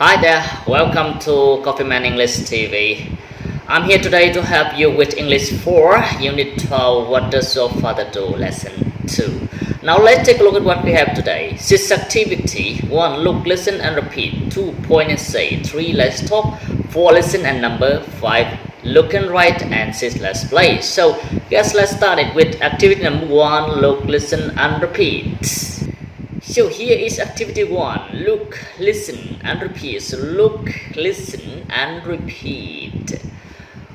Hi there, welcome to Coffeeman English TV. I'm here today to help you with English 4, Unit 12, What Does Your Father Do? Lesson 2. Now let's take a look at what we have today. 6 activity. 1. Look, listen and repeat. 2. Point and say. 3. Let's talk. 4. Listen and number. 5. Look and write. And 6. Let's play. So guys, let's start it with activity number 1. Look, listen and repeat. So here is activity 1. Look, listen and repeat. So look, listen and repeat.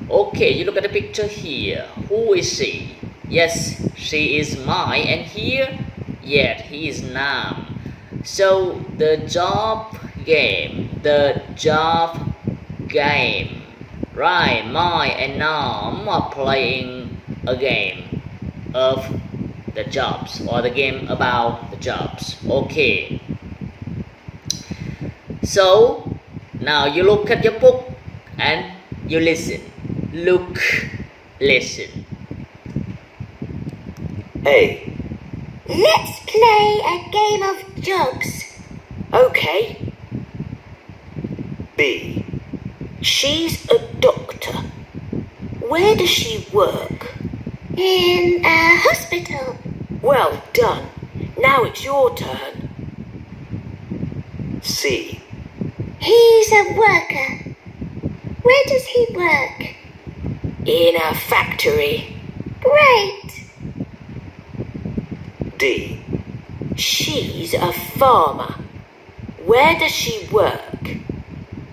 Okay, you look at the picture here. Who is she? Yes, she is Mai. And here, yeah, he is Nam. So the job game. Right, Mai and Nam are playing a game of the jobs, or the game about the jobs. Okay, so now you look at your book and you listen. Look, listen. A. Let's play a game of jobs. Okay. B. She's a doctor. Where does she work? In a hospital. Well done. Now it's your turn. C. He's a worker. Where does he work? In a factory. Great. D. She's a farmer. Where does she work?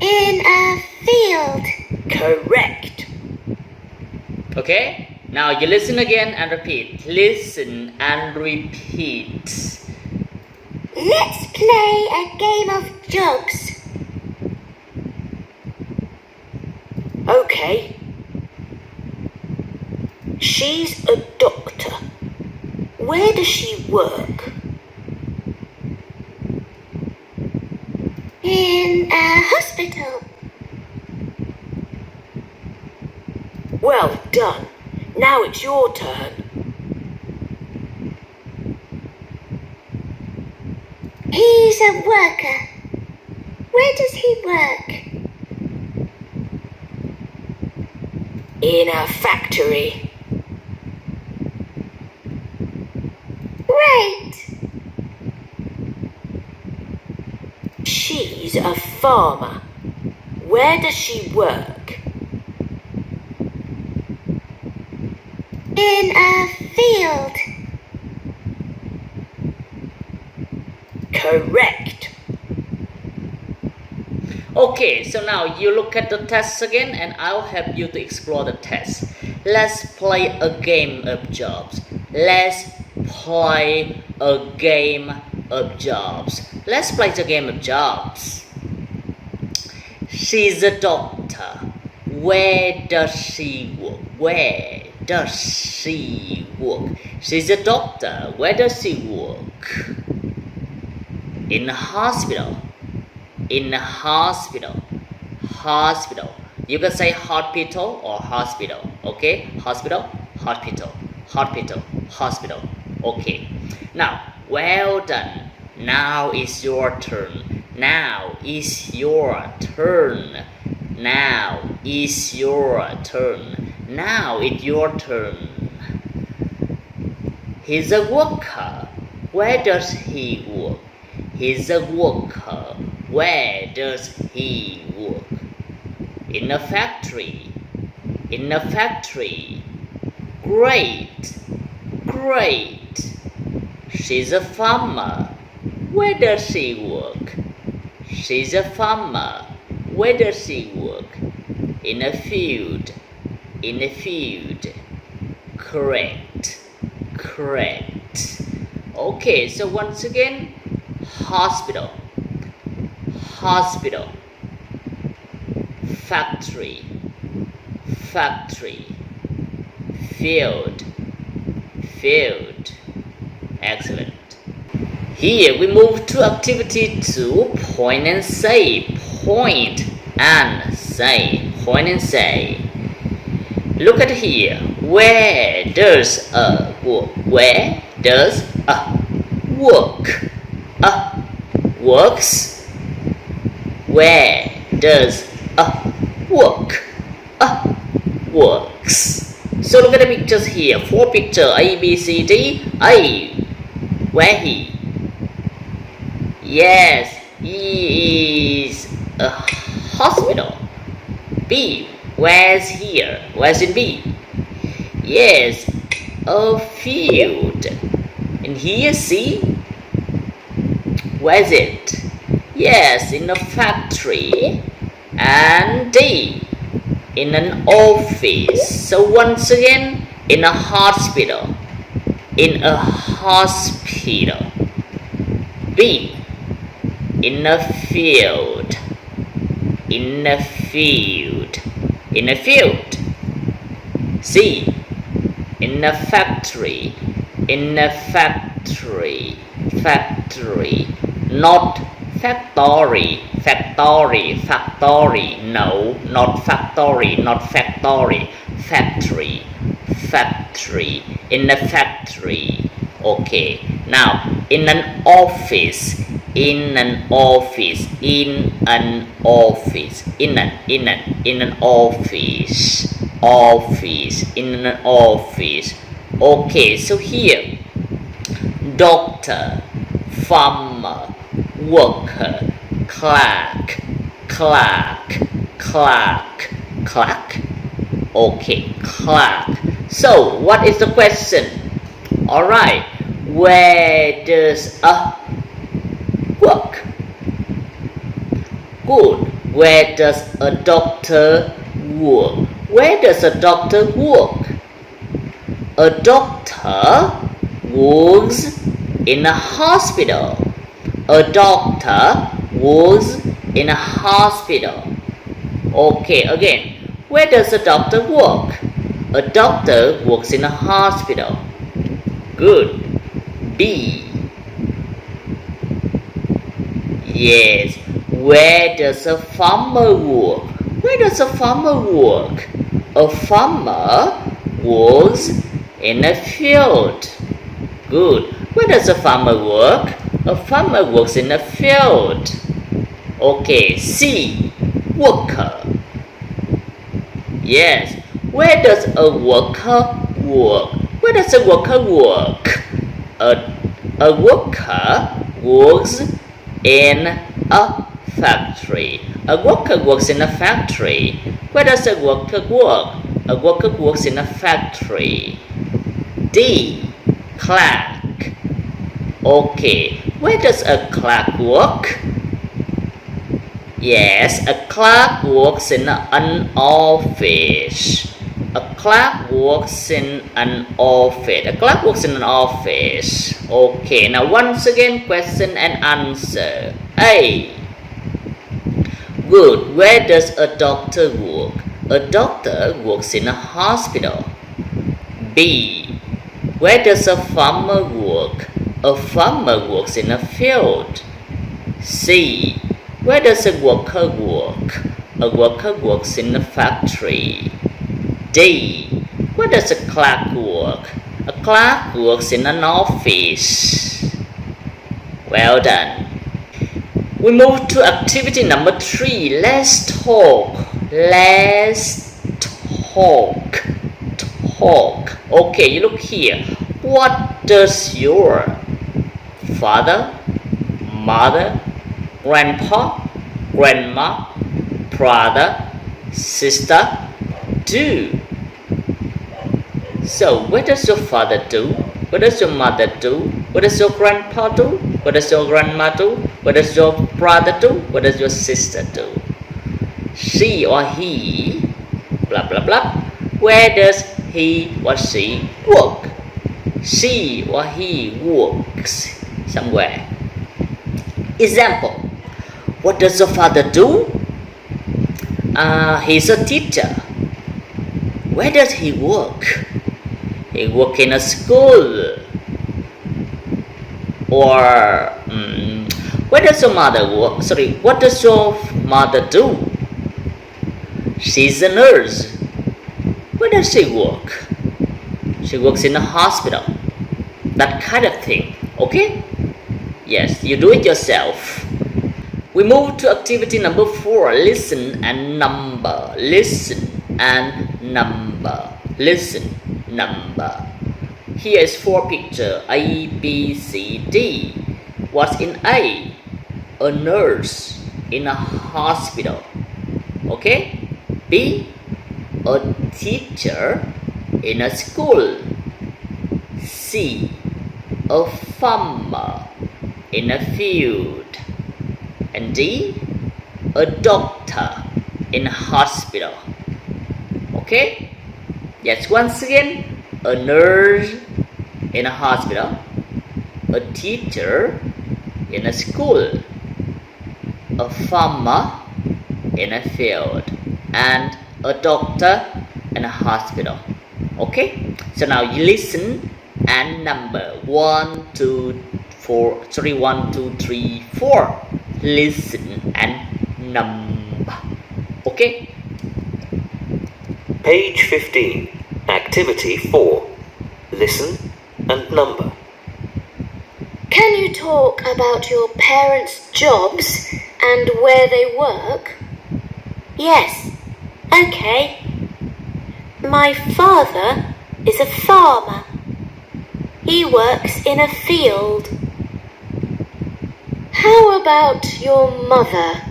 In a field. Correct. Okay, now you listen again and repeat. Listen and repeat. Let's play a game of jobs. Okay. She's a doctor. Where does she work? In a hospital. Well done. Now it's your turn. He's a worker. Where does he work? In a factory. Great. She's a farmer. Where does she work? In a field. Correct. Okay, so now you look at the test again and I'll help you to explore the test. Let's play a game of jobs. Let's play a game of jobs. Let's play the game of jobs. She's a doctor. Where does she work? Where does she work? She's a doctor. Where does she work? In a hospital. In a hospital. Hospital. You can say hospital or hospital. Okay? Hospital, hospital, hospital, hospital. Okay. Now, well done. Now is your turn. Now is your turn. Now is your turn. Now it's your turn. He's a worker. Where does he work? He's a worker. Where does he work? In a factory. In a factory. Great. Great. She's a farmer. Where does she work? She's a farmer. Where does she work? In a field. In a field. Correct. Correct. Okay, so once again, hospital. Hospital. Factory. Factory. Field. Field. Excellent. Here we move to activity 2. Point and say. Point and say. Point and say. Look at here. Where does a work? Where does a work? A works. Where does a work? A works. So look at the pictures here. 4 pictures. A, B, C, D. A. Where he? Yes, he is a hospital. B. Where's here? Where's in B? Yes, a field. And here, C. Where's it? Yes, in a factory. And D. In an office. So once again, in a hospital. In a hospital. B. In a field. In a field. In a field. C. In a factory. In a factory. Factory. Not factory. Factory. Factory. No, not factory. Not factory. Factory. Factory. In a factory. Okay. Now, in an office. In an office. In an office. In an office. Office. In an office. Okay, so here, doctor, farmer, worker, clerk, clerk, clerk, clerk. Okay, clerk. So, what is the question? Alright, where does a work? Good. Where does a doctor work? Where does a doctor work? A doctor works in a hospital. A doctor works in a hospital. Okay, again. Where does a doctor work? A doctor works in a hospital. Good. B. Yes. Where does a farmer work? Where does a farmer work? A farmer works in a field. Good. Where does a farmer work? A farmer works in a field. Okay. C. Worker. Yes. Where does a worker work? Where does a worker work? A worker works in a factory. A worker works in a factory. Where does a worker work? A worker works in a factory. D. Clerk. Okay. Where does a clerk work? Yes, a clerk works in an office. A clerk works in an office. A clerk works in an office. Okay, now once again, question and answer. A. Good. Where does a doctor work? A doctor works in a hospital. B. Where does a farmer work? A farmer works in a field. C. Where does a worker work? A worker works in a factory. D. Where does a clerk work? A clerk works in an office. Well done. We move to activity number 3. Let's talk. Let's talk. Talk. Okay, you look here. What does your father, mother, grandpa, grandma, brother, sister do? So, what does your father do? What does your mother do? What does your grandpa do? What does your grandma do? What does your brother do? What does your sister do? She or he, blah blah blah. Where does he or she work? She or he works somewhere. Example. What does your father do? He's a teacher. Where does he work? He works in a school. Or where does your mother work? Sorry, what does your mother do? She's a nurse. Where does she work? She works in a hospital. That kind of thing. Okay? Yes, you do it yourself. We move to activity number 4. Listen and number. Listen and number. Listen, number. Here is 4 pictures. A, B, C, D. What's in A? A nurse in a hospital. Okay. B, a teacher in a school. C, a farmer in a field. And D, a doctor in a hospital. Okay? Yes, once again, a nurse in a hospital, a teacher in a school, a farmer in a field, and a doctor in a hospital. Okay? So now you listen and number 1, 2, 3, 4. Listen and number. Okay? Page 15. Activity 4. Listen and number. Can you talk about your parents' jobs and where they work? Yes. Okay. My father is a farmer. He works in a field. How about your mother?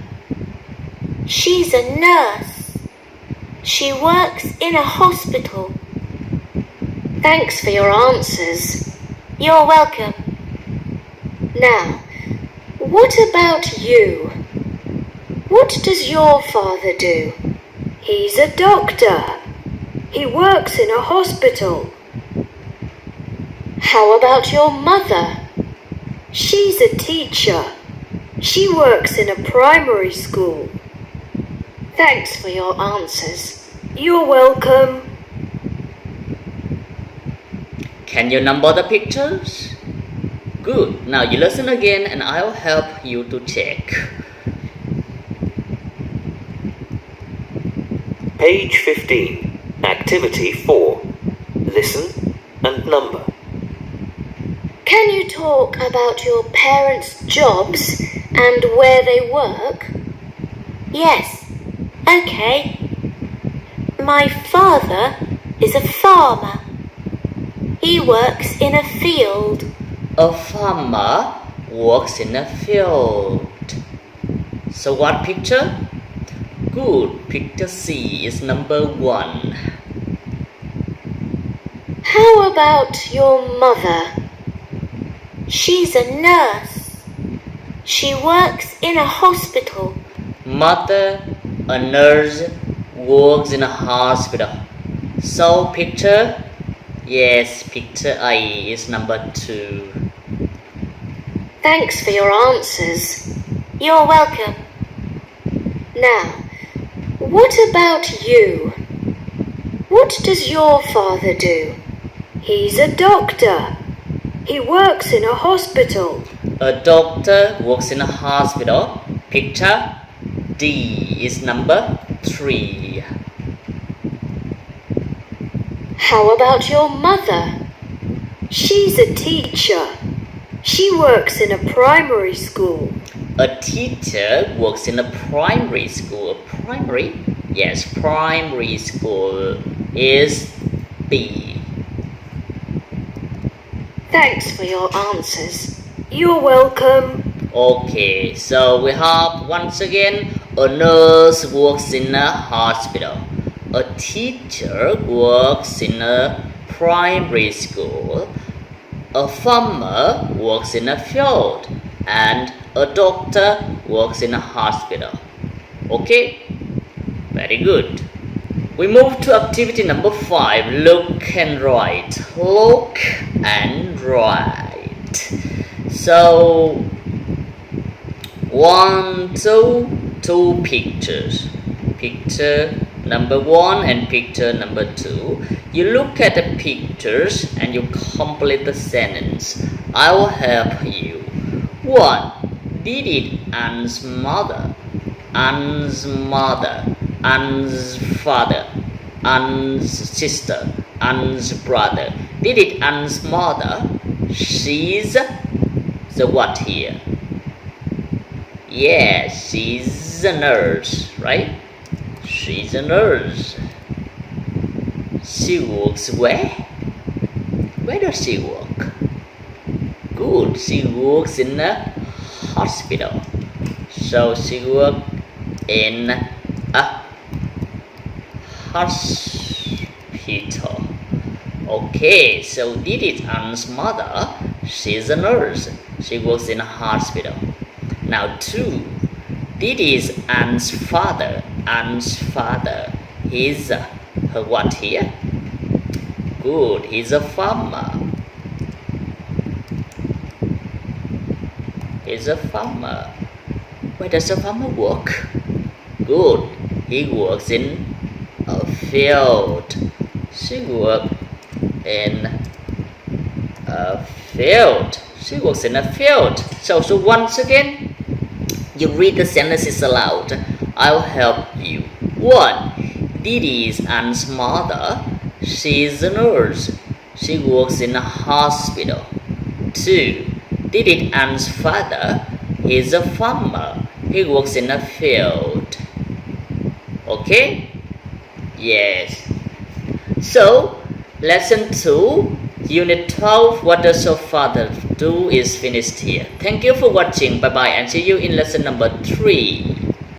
She's a nurse. She works in a hospital. Thanks for your answers. You're welcome. Now, what about you? What does your father do? He's a doctor. He works in a hospital. How about your mother? She's a teacher. She works in a primary school. Thanks for your answers. You're welcome. Can you number the pictures? Good. Now you listen again and I'll help you to check. Page 15. Activity 4. Listen and number. Can you talk about your parents' jobs and where they work? Yes. Okay. My father is a farmer. He works in a field. A farmer works in a field. So what picture? Good. Picture C is number 1. How about your mother? She's a nurse. She works in a hospital. Mother, a nurse, works in a hospital. So picture? Yes, picture A is number 2. Thanks for your answers. You're welcome. Now, what about you? What does your father do? He's a doctor. He works in a hospital. A doctor works in a hospital. Picture D is number 3. How about your mother? She's a teacher. She works in a primary school. A teacher works in a primary school. Primary? Yes, primary school is B. Thanks for your answers. You're welcome. Okay, so we have once again a nurse works in a hospital. A teacher works in a primary school. A farmer works in a field. And a doctor works in a hospital. Okay? Very good. We move to activity number 5. Look and write. Look and write. So, 1, 2 pictures. Picture number 1 and picture number 2. You look at the pictures and you complete the sentence. I will help you. 1. Did it Anne's mother? Anne's mother. Anne's father. Anne's sister. Anne's brother. Did it Anne's mother? She's the what here? Yeah, she's a nurse, right? She's a nurse. She works where? Where does she work? Good, she works in a hospital. So she works in a hospital. Okay, so this is Anne's mother. She's a nurse. She works in a hospital. Now 2. This is Anne's father. Anne's father. He's her what here? Good, he's a farmer. He's a farmer. Where does a farmer work? Good, he works in a field. She works in a field. She works in a field. So once again, you read the sentences aloud. I'll help you. 1. This is Anne's mother. She is a nurse. She works in a hospital. 2. This is Anne's father. He is a farmer. He works in a field. Okay? Yes. So, lesson 2, unit 12, what does your father do is finished here. Thank you for watching. Bye bye and see you in lesson number 3.